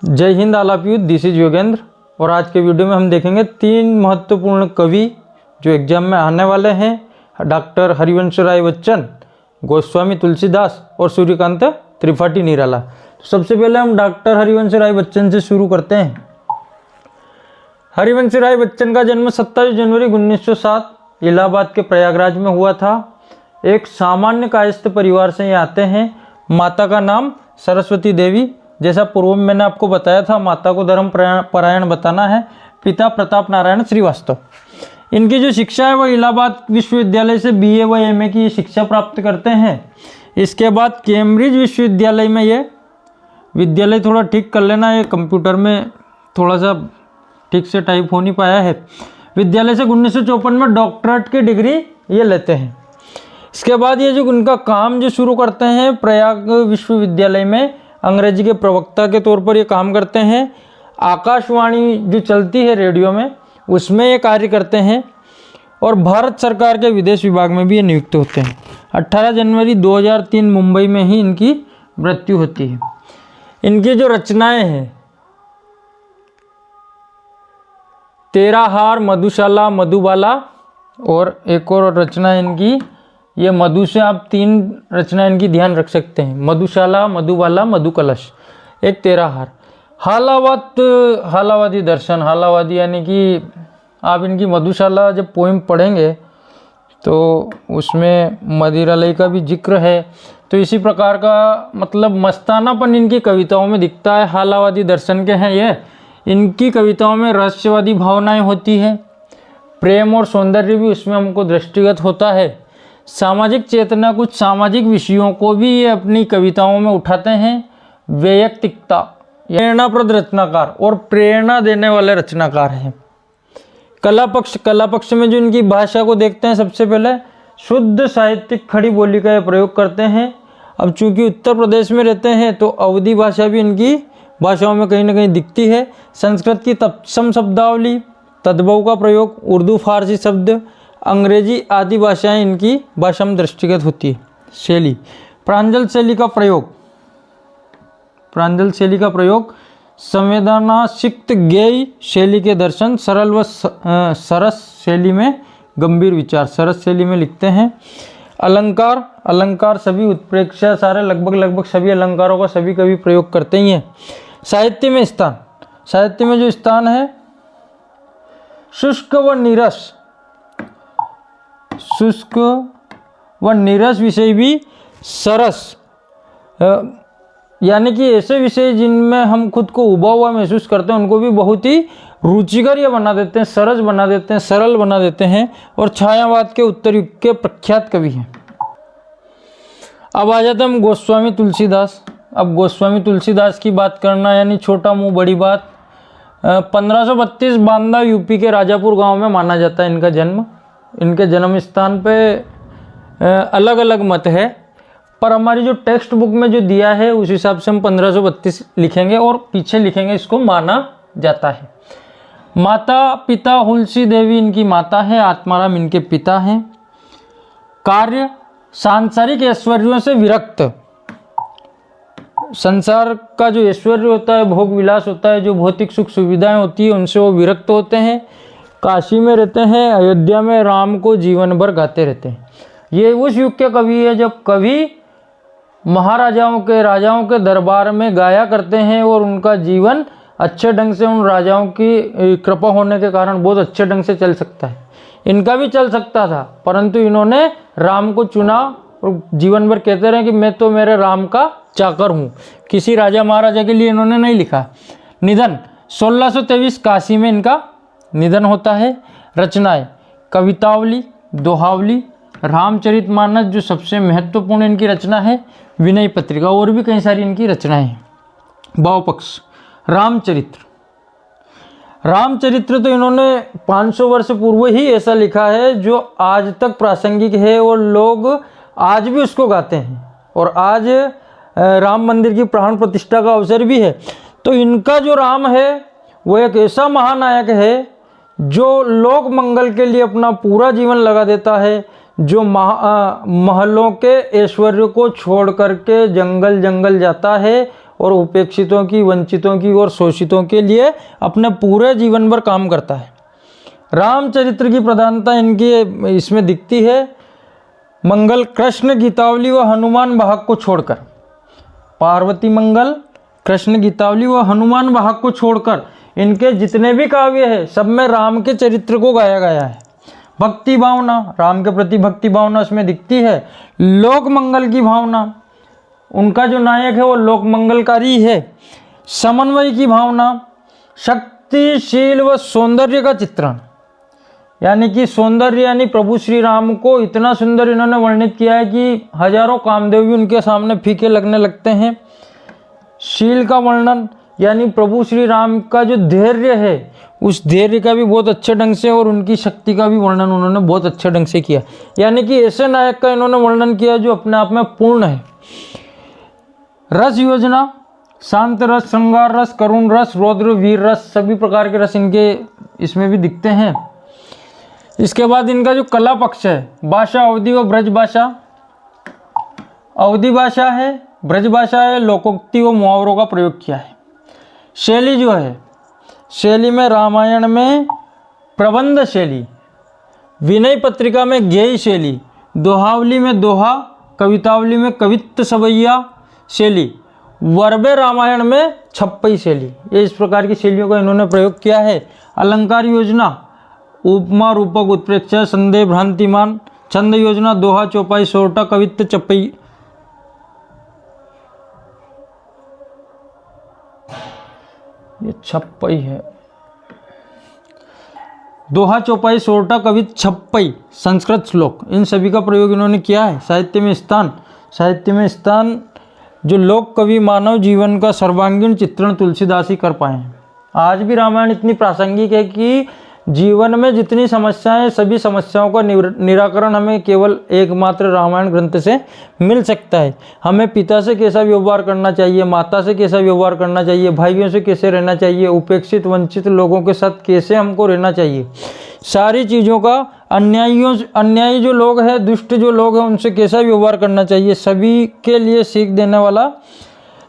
जय Hind all of you, this is Yogendra. और आज के वीडियो में हम देखेंगे 3 महत्वपूर्ण कवि जो एग्जाम में आने वाले हैं। डॉक्टर हरिवंश राय बच्चन, गोस्वामी तुलसीदास और सूर्यकांत त्रिपाठी निराला। तो सबसे पहले हम डॉक्टर हरिवंश राय बच्चन से शुरू करते हैं। हरिवंश राय बच्चन का जन्म 27 जनवरी 1907 इलाहाबाद के प्रयागराज में हुआ था। एक सामान्य कायस्थ परिवार से ये आते हैं। माता का नाम सरस्वती देवी, जैसा पूर्व में मैंने आपको बताया था, माता को धर्म परायण बताना है। पिता प्रताप नारायण श्रीवास्तव। इनकी जो शिक्षा है वो इलाहाबाद विश्वविद्यालय से BA व MA की शिक्षा प्राप्त करते हैं। इसके बाद कैम्ब्रिज विश्वविद्यालय में ये विद्यालय, थोड़ा ठीक कर लेना, ये कंप्यूटर में थोड़ा सा ठीक से टाइप हो नहीं पाया है। विद्यालय से 1954 में डॉक्टरेट की डिग्री ये लेते हैं। इसके बाद ये जो उनका काम जो शुरू करते हैं, प्रयाग विश्वविद्यालय में अंग्रेजी के प्रवक्ता के तौर पर ये काम करते हैं। आकाशवाणी जो चलती है रेडियो में, उसमें ये कार्य करते हैं। और भारत सरकार के विदेश विभाग में भी ये नियुक्त होते हैं। 18 जनवरी 2003 मुंबई में ही इनकी मृत्यु होती है। इनकी जो रचनाएं हैं, तेरा हार, मधुशाला, मधुबाला और एक और रचना इनकी, ये मधु से आप 3 रचना इनकी ध्यान रख सकते हैं। मधुशाला, मधुबाला, मधुकलश, एक तेरा हार। हालावादी दर्शन, हालावादी यानी कि आप इनकी मधुशाला जब पोइम पढ़ेंगे तो उसमें मदिरालय का भी जिक्र है। तो इसी प्रकार का मतलब मस्तानापन इनकी कविताओं में दिखता है। हालावादी दर्शन के हैं ये। इनकी कविताओं में रहस्यवादी भावनाएं होती है। प्रेम और सौंदर्य भी उसमें हमको दृष्टिगत होता है। सामाजिक चेतना, कुछ सामाजिक विषयों को भी ये अपनी कविताओं में उठाते हैं। वैयक्तिकता, प्रेरणाप्रद रचनाकार और प्रेरणा देने वाले रचनाकार हैं। कला पक्ष में जो इनकी भाषा को देखते हैं, सबसे पहले शुद्ध साहित्यिक खड़ी बोली का ये प्रयोग करते हैं। अब चूंकि उत्तर प्रदेश में रहते हैं तो अवधी भाषा भी इनकी भाषाओं में कहीं ना कहीं दिखती है। संस्कृत की तत्सम शब्दावली, तद्भव का प्रयोग, उर्दू फारसी शब्द, अंग्रेजी आदि भाषाएं इनकी भाषा में दृष्टिगत होती है। शैली, प्रांजल शैली का प्रयोग, संवेदनासिक्त गेय शैली के दर्शन, सरल व सरस शैली में गंभीर विचार, सरस शैली में लिखते हैं। अलंकार सभी उत्प्रेक्षा, सारे लगभग सभी अलंकारों का सभी कवि प्रयोग करते ही हैं। साहित्य में जो स्थान है, शुष्क व नीरस विषय भी सरस, यानी कि ऐसे विषय जिनमें हम खुद को उबा हुआ महसूस करते हैं, उनको भी बहुत ही रुचिकर ये बना देते हैं, सरस बना देते हैं, सरल बना देते हैं। और छायावाद के उत्तर युग के प्रख्यात कवि हैं। अब आ जाते हैं हम गोस्वामी तुलसीदास। अब गोस्वामी तुलसीदास की बात करना यानी छोटा मुंह बड़ी बात। 1532 बांदा यूपी के राजापुर गांव में माना जाता है इनका जन्म। इनके जन्म स्थान पे अलग अलग मत है, पर हमारी जो टेक्स्ट बुक में जो दिया है उस हिसाब से हम 1532 लिखेंगे और पीछे लिखेंगे इसको माना जाता है। माता पिता, हुलसी देवी इनकी माता है, आत्माराम इनके पिता हैं। कार्य, सांसारिक ऐश्वर्यों से विरक्त। संसार का जो ऐश्वर्य होता है, भोग विलास होता है, जो भौतिक सुख सुविधाएं होती है, उनसे वो विरक्त होते हैं। काशी में रहते हैं, अयोध्या में राम को जीवन भर गाते रहते हैं। ये उस युग के कवि है जब कवि महाराजाओं के, राजाओं के दरबार में गाया करते हैं और उनका जीवन अच्छे ढंग से, उन राजाओं की कृपा होने के कारण बहुत अच्छे ढंग से चल सकता है। इनका भी चल सकता था, परंतु इन्होंने राम को चुना और जीवन भर कहते रहे कि मैं तो मेरे राम का चाकर हूँ। किसी राजा महाराजा के लिए इन्होंने नहीं लिखा। निधन 1623 काशी में इनका निधन होता है। रचनाएं, कवितावली, दोहावली, रामचरितमानस जो सबसे महत्वपूर्ण इनकी रचना है, विनय पत्रिका, और भी कई सारी इनकी रचनाएं हैं। भावपक्ष, रामचरित्र तो इन्होंने 500 वर्ष पूर्व ही ऐसा लिखा है जो आज तक प्रासंगिक है और लोग आज भी उसको गाते हैं। और आज राम मंदिर की प्राण प्रतिष्ठा का अवसर भी है। तो इनका जो राम है वो एक ऐसा महानायक है जो लोक मंगल के लिए अपना पूरा जीवन लगा देता है, जो महलों के ऐश्वर्य को छोड़ करके जंगल जाता है और उपेक्षितों की, वंचितों की और शोषितों के लिए अपने पूरे जीवन भर काम करता है। रामचरित्र की प्रधानता इनकी इसमें दिखती है। मंगल, कृष्ण, गीतावली व हनुमान वाहक को छोड़कर, पार्वती मंगल, कृष्ण गीतावली व हनुमान वाहक को छोड़कर इनके जितने भी काव्य है सब में राम के चरित्र को गाया गया है। भक्ति भावना, राम के प्रति भक्ति भावना इसमें दिखती है। लोक मंगल की भावना, उनका जो नायक है वो लोक मंगलकारी है। समन्वय की भावना, शक्तिशील व सौंदर्य का चित्रण, यानी कि सौंदर्य, यानी प्रभु श्री राम को इतना सुंदर इन्होंने वर्णित किया है कि हजारों कामदेव भी उनके सामने फीके लगने लगते हैं। शील का वर्णन, यानी प्रभु श्री राम का जो धैर्य है उस धैर्य का भी बहुत अच्छे ढंग से, और उनकी शक्ति का भी वर्णन उन्होंने बहुत अच्छे ढंग से किया, यानी कि ऐसे नायक का इन्होंने वर्णन किया जो अपने आप में पूर्ण है। रस योजना, शांत रस, श्रृंगार रस, करुण रस, रौद्र, वीर रस, सभी प्रकार के रस इनके इसमें भी दिखते हैं। इसके बाद इनका जो कला पक्ष है, भाषा अवधि व ब्रज भाषा, अवधि भाषा है, ब्रज भाषा है, लोकोक्ति व मुहावरों का प्रयोग किया है। शैली जो है, शैली में रामायण में प्रबंध शैली, विनय पत्रिका में गेय शैली, दोहावली में दोहा, कवितावली में कवित्त सवैया शैली, वर्बे रामायण में छप्पई शैली, ये इस प्रकार की शैलियों का इन्होंने प्रयोग किया है। अलंकार योजना, उपमा, रूपक, उत्प्रेक्षा, संदेह, भ्रांतिमान, छंद योजना, दोहा, चौपाई, सोरठा, कवित्त, चप्पई, ये छप्पई है, दोहा, चौपाई, सोरठा, कवित्त, छप्पई, संस्कृत श्लोक, इन सभी का प्रयोग इन्होंने किया है। साहित्य में स्थान, साहित्य में स्थान, जो लोक कवि मानव जीवन का सर्वांगीण चित्रण तुलसीदास ही कर पाए हैं। आज भी रामायण इतनी प्रासंगिक है कि जीवन में जितनी समस्याएं, सभी समस्याओं का निराकरण हमें केवल एकमात्र रामायण ग्रंथ से मिल सकता है। हमें पिता से कैसा व्यवहार करना चाहिए, माता से कैसा व्यवहार करना चाहिए, भाइयों से कैसे रहना चाहिए, उपेक्षित वंचित लोगों के साथ कैसे हमको रहना चाहिए, सारी चीज़ों का, अन्यायी जो लोग हैं, दुष्ट जो लोग हैं, उनसे कैसा व्यवहार करना चाहिए, सभी के लिए सीख देने वाला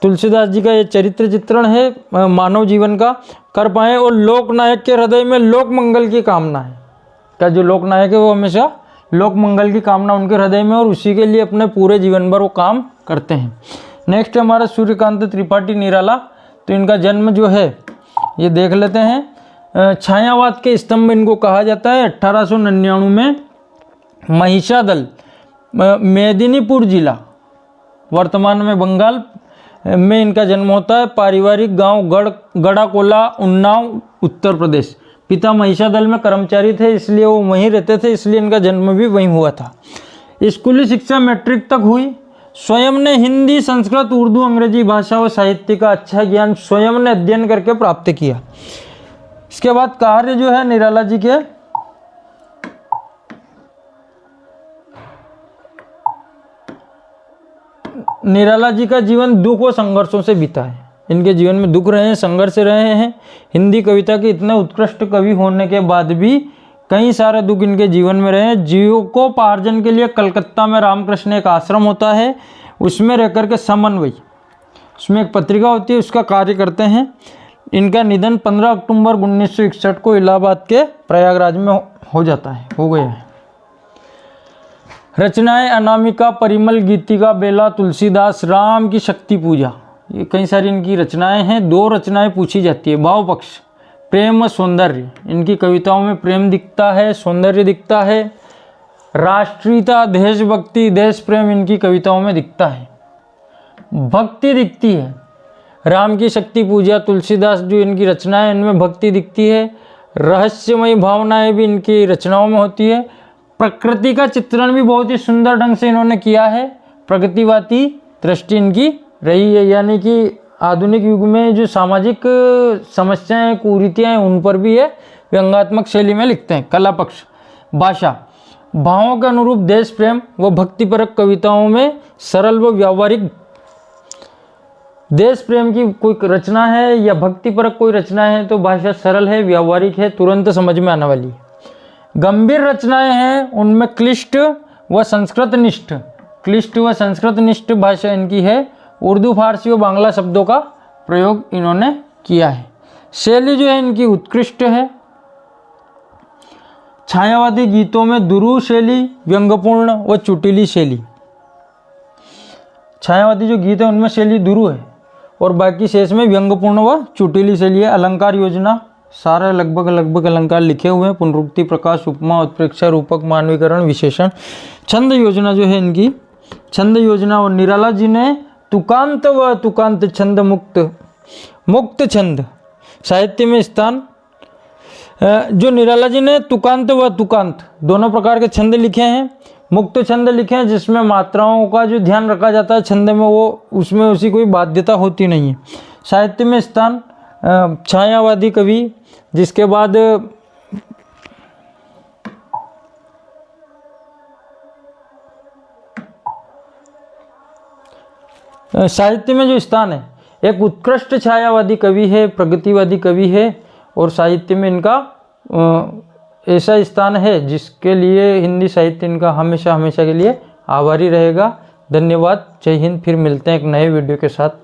तुलसीदास जी का ये चरित्र चित्रण है मानव जीवन का, कर पाए। और लोकनायक के हृदय में लोक मंगल की कामना है, का जो लोकनायक है वो हमेशा लोक मंगल की कामना उनके हृदय में, और उसी के लिए अपने पूरे जीवन भर वो काम करते हैं। नेक्स्ट हमारा सूर्यकांत त्रिपाठी निराला, तो इनका जन्म जो है ये देख लेते हैं। छायावाद के स्तंभ इनको कहा जाता है। 1899 में महिषादल, मेदिनीपुर जिला, वर्तमान में बंगाल में इनका जन्म होता है। पारिवारिक गांव गड़ाकोला, उन्नाव, उत्तर प्रदेश। पिता महिषादल में कर्मचारी थे, इसलिए वो वहीं रहते थे, इसलिए इनका जन्म भी वहीं हुआ था। स्कूली शिक्षा मैट्रिक तक हुई। स्वयं ने हिंदी, संस्कृत, उर्दू, अंग्रेजी भाषा और साहित्य का अच्छा ज्ञान स्वयं ने अध्ययन करके प्राप्त किया। इसके बाद कार्य जो है निराला जी के, निराला जी का जीवन दुख और संघर्षों से बीता है। इनके जीवन में दुख रहे हैं, संघर्ष रहे हैं। हिंदी कविता के इतने उत्कृष्ट कवि होने के बाद भी कई सारे दुख इनके जीवन में रहे हैं। जीविकोपार्जन के लिए कलकत्ता में रामकृष्ण एक आश्रम होता है, उसमें रहकर के समन्वय, उसमें एक पत्रिका होती है, उसका कार्य करते हैं। इनका निधन 15 अक्टूबर 1961 को इलाहाबाद के प्रयागराज में हो जाता है, हो गया है। रचनाएं अनामिका, परिमल, गीतिका, बेला, तुलसीदास, राम की शक्ति पूजा, ये कई सारी इनकी रचनाएं हैं। 2 रचनाएं पूछी जाती है। भाव पक्ष, प्रेम व सौंदर्य, इनकी कविताओं में प्रेम दिखता है, सौंदर्य दिखता है। राष्ट्रीयता, देशभक्ति, देश प्रेम इनकी कविताओं में दिखता है। भक्ति दिखती है, राम की शक्ति पूजा, तुलसीदास जो इनकी रचनाएं, इनमें भक्ति दिखती है। रहस्यमयी भावनाएं भी इनकी रचनाओं में होती है। प्रकृति का चित्रण भी बहुत ही सुंदर ढंग से इन्होंने किया है। प्रगतिवादी दृष्टि इनकी रही है, यानी कि आधुनिक युग में जो सामाजिक समस्याएं, कुरीतियां हैं, उन पर भी ये व्यंग्यात्मक शैली में लिखते हैं। कला पक्ष, भाषा, भावों के अनुरूप देश प्रेम व भक्तिपरक कविताओं में सरल व व्यावहारिक, देश प्रेम की कोई रचना है या भक्तिपरक कोई रचना है तो भाषा सरल है, व्यावहारिक है, तुरंत समझ में आने वाली। गंभीर रचनाएं हैं, उनमें क्लिष्ट व संस्कृत निष्ठ भाषा इनकी है, उर्दू, फारसी और बांग्ला शब्दों का प्रयोग इन्होंने किया है। शैली जो है इनकी उत्कृष्ट है। छायावादी गीतों में दुरू शैली, व्यंग्यपूर्ण व चुटीली शैली। छायावादी जो गीत है उनमें शैली दुरू है और बाकी शेष में व्यंग्यपूर्ण व चुटीली शैली है। अलंकार योजना, सारे लगभग अलंकार लिखे हुए हैं। पुनरुक्ति, प्रकाश, उपमा, उत्प्रेक्षा, रूपक, मानवीकरण, विशेषण। छंद योजना जो है इनकी, छंद योजना और निराला जी ने तुकांत व तुकांत छंद मुक्त छंद साहित्य में स्थान। जो निराला जी ने तुकांत व तुकांत दोनों प्रकार के छंद लिखे हैं। मुक्त छंद लिखे हैं जिसमें मात्राओं का जो ध्यान रखा जाता है छंद में, वो उसमें उसी कोई बाध्यता होती नहीं है। साहित्य में स्थान छायावादी कवि। जिसके बाद साहित्य में जो स्थान है, एक उत्कृष्ट छायावादी कवि है, प्रगतिवादी कवि है और साहित्य में इनका ऐसा स्थान है जिसके लिए हिंदी साहित्य इनका हमेशा के लिए आभारी रहेगा। धन्यवाद। जय हिंद। फिर मिलते हैं एक नए वीडियो के साथ।